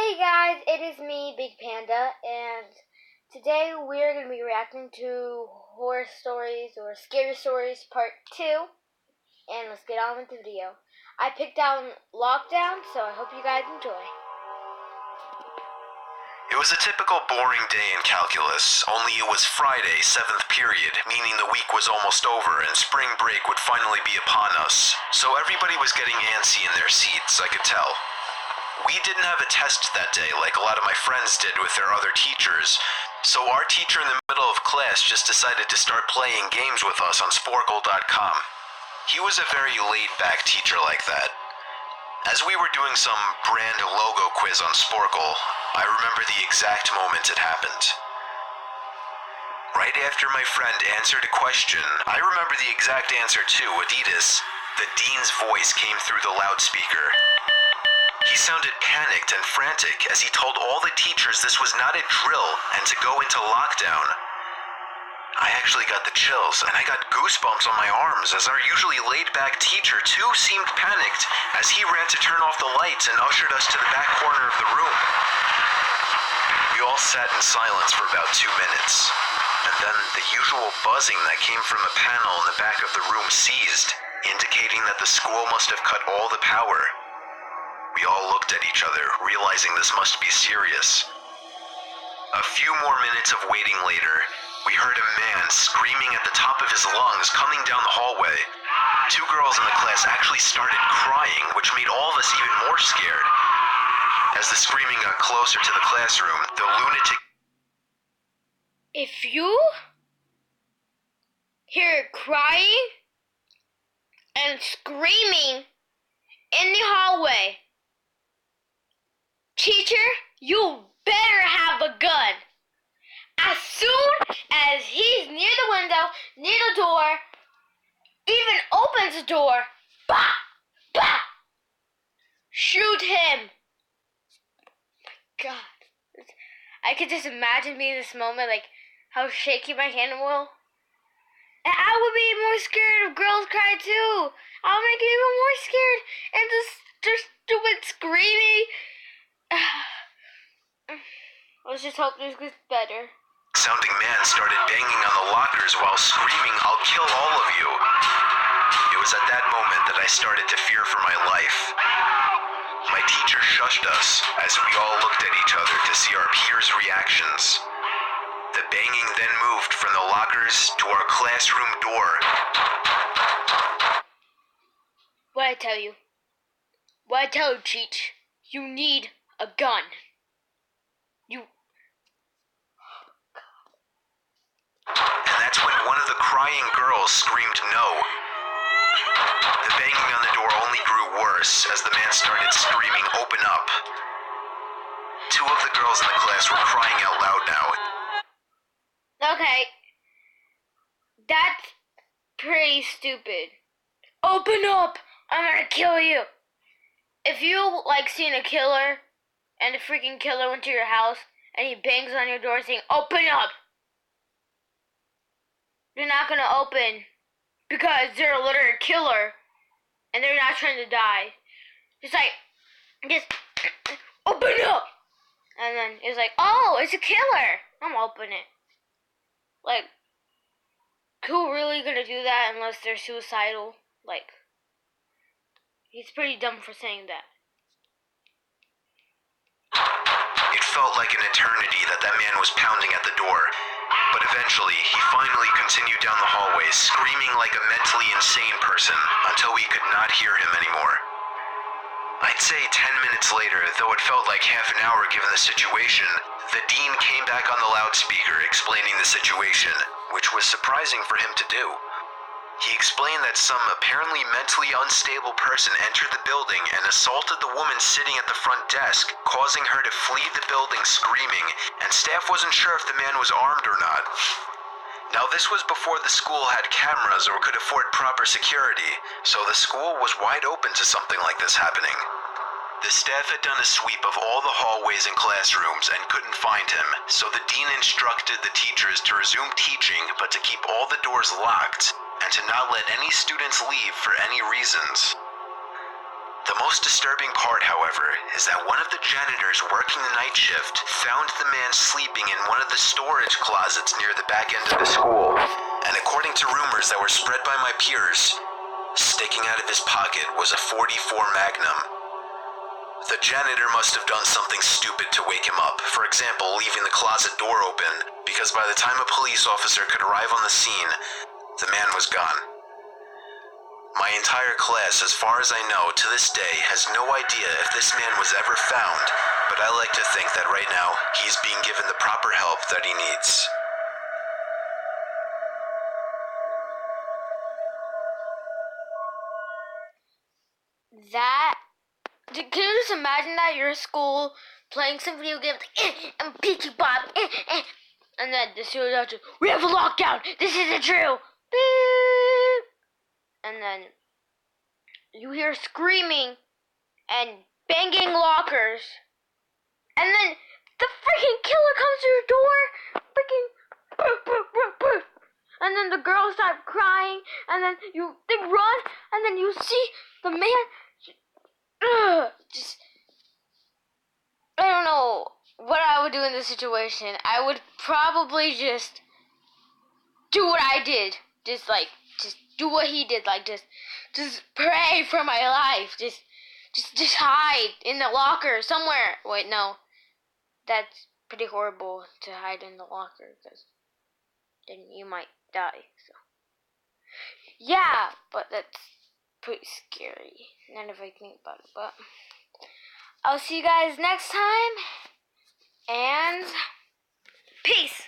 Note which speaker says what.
Speaker 1: Hey guys, it is me, Big Panda, and today we're going to be reacting to horror stories or scary stories part 2, and let's get on with the video. I picked out Lockdown, so I hope you guys enjoy.
Speaker 2: It was a typical boring day in calculus, only it was Friday, 7th period, meaning the week was almost over and spring break would finally be upon us. So everybody was getting antsy in their seats, I could tell. We didn't have a test that day like a lot of my friends did with their other teachers, so our teacher in the middle of class just decided to start playing games with us on Sporkle.com. He was a very laid-back teacher like that. As we were doing some brand logo quiz on Sporkle, I remember the exact moment it happened. Right after my friend answered a question, I remember the exact answer too, Adidas. The dean's voice came through the loudspeaker. He sounded panicked and frantic as he told all the teachers this was not a drill and to go into lockdown. I actually got the chills, and I got goosebumps on my arms as our usually laid-back teacher too seemed panicked as he ran to turn off the lights and ushered us to the back corner of the room. We all sat in silence for about 2 minutes, and then the usual buzzing that came from a panel in the back of the room ceased, indicating that the school must have cut all the power. We all looked at each other, realizing this must be serious. A few more minutes of waiting later, we heard a man screaming at the top of his lungs coming down the hallway. 2 girls in the class actually started crying, which made all of us even more scared. As the screaming got closer to the classroom, the lunatic...
Speaker 1: If you hear crying and screaming in the hallway, teacher, you better have a gun. As soon as he's near the window, near the door, even opens the door, bah, bah, shoot him. God, I could just imagine me in this moment, like how shaky my hand will. And I would be more scared if girls cry too. I'll make you even more scared. And just stupid screaming. Let's just hope this gets better.
Speaker 2: Sounding man started banging on the lockers while screaming, "I'll kill all of you." It was at that moment that I started to fear for my life. My teacher shushed us as we all looked at each other to see our peers' reactions. The banging then moved from the lockers to our classroom door.
Speaker 1: What I tell you? What I tell you, Cheech? You need a gun.
Speaker 2: And that's when one of the crying girls screamed no. The banging on the door only grew worse as the man started screaming, "Open up." 2 of the girls in the class were crying out loud now.
Speaker 1: Okay. That's pretty stupid. Open up! I'm gonna kill you. If you like seeing a killer and the freaking killer went to your house and he bangs on your door saying, "Open up!" They're not gonna open because they're a literal killer and they're not trying to die. Just open up! And then it's like, oh, it's a killer. I'm opening it. Like, who really gonna do that unless they're suicidal? Like, he's pretty dumb for saying that.
Speaker 2: It felt like an eternity that man was pounding at the door. But eventually, he finally continued down the hallway, screaming like a mentally insane person until we could not hear him anymore. I'd say 10 minutes later, though it felt like half an hour given the situation, the dean came back on the loudspeaker explaining the situation, which was surprising for him to do. He explained that some apparently mentally unstable person entered the building and assaulted the woman sitting at the front desk, causing her to flee the building screaming, and staff wasn't sure if the man was armed or not. Now, this was before the school had cameras or could afford proper security, so the school was wide open to something like this happening. The staff had done a sweep of all the hallways and classrooms and couldn't find him, so the dean instructed the teachers to resume teaching but to keep all the doors locked and to not let any students leave for any reasons. The most disturbing part, however, is that one of the janitors working the night shift found the man sleeping in one of the storage closets near the back end of the school. And according to rumors that were spread by my peers, sticking out of his pocket was a .44 Magnum. The janitor must have done something stupid to wake him up, for example, leaving the closet door open, because by the time a police officer could arrive on the scene, the man was gone. My entire class, as far as I know, to this day, has no idea if this man was ever found, but I like to think that right now, he's being given the proper help that he needs.
Speaker 1: Can you just imagine that you're at school playing some video games like, I'm Peachy Bob, and then the student out to, we have a lockdown, this isn't true, beep, and then you hear screaming and banging lockers, and then the freaking killer comes to your door, freaking, and then the girls start crying, and then they run, and then you see the man. I don't know what I would do in this situation. I would probably just do what I did. Just do what he did. Just pray for my life. Just hide in the locker somewhere. Wait, no. That's pretty horrible to hide in the locker, because then you might die. So yeah, but that's pretty scary. None if I think about it, but I'll see you guys next time, and peace!